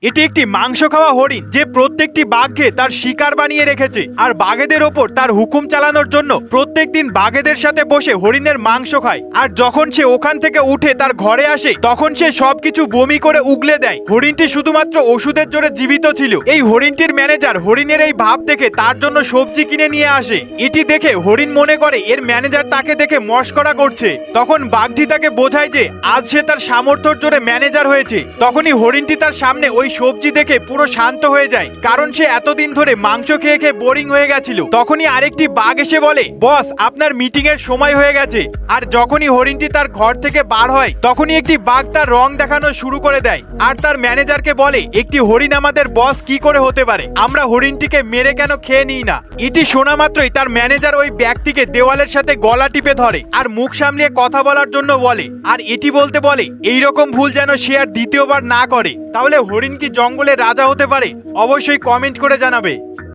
এটি একটি মাংস খাওয়া হরিণ যে প্রত্যেকটি বাঘকে তার শিকার বানিয়ে রেখেছে আর বাঘেদের ওপর তার হুকুম চালানোর জন্য প্রত্যেকদিন বাঘেদের সাথে বসে হরিণের মাংস খায়। আর যখন সে ওখান থেকে উঠে তার ঘরে আসে তখন সে সবকিছু বমি করে উগলে দেয়। হরিণটি শুধুমাত্র ওষুধের জোরে জীবিত ছিল। এই হরিণটির ম্যানেজার হরিণের এই ভাব দেখে তার জন্য সবজি কিনে নিয়ে আসে। এটি দেখে হরিণ মনে করে এর ম্যানেজার তাকে দেখে মশকরা করছে। তখন বাঘটি তাকে বোঝায় যে আজ সে তার সামর্থ্যের জোরে ম্যানেজার হয়েছে। তখনই হরিণটি তার সামনে ওই সবজি দেখে পুরো শান্ত হয়ে যায়, কারণ সে এতদিন ধরে মাংস খেয়ে খেয়ে বোরিং হয়ে গেছিল। তখনই আরেকটি বাঘ এসে বলে, বস আপনার মিটিং এর সময় হয়ে গেছে। আর যখনই হরিণটি তার ঘর থেকে বার হয় তখনই একটি বাঘ তার রং দেখানো শুরু করে দেয় আর তার ম্যানেজারকে বলে একটি হরিণ আমাদের বস কি করে হতে পারে, আমরা হরিণটিকে মেরে কেন খেয়ে নিই না। এটি শোনা মাত্রই তার ম্যানেজার ওই ব্যক্তিকে দেওয়ালের সাথে গলা টিপে ধরে আর মুখ সামলিয়ে কথা বলার জন্য বলে, আর এটি বলতে বলে এইরকম ভুল যেন সে আর দ্বিতীয়বার না করে। তাহলে হরিণ কি জঙ্গলের রাজা হতে পারে? অবশ্যই কমেন্ট করে জানাবে।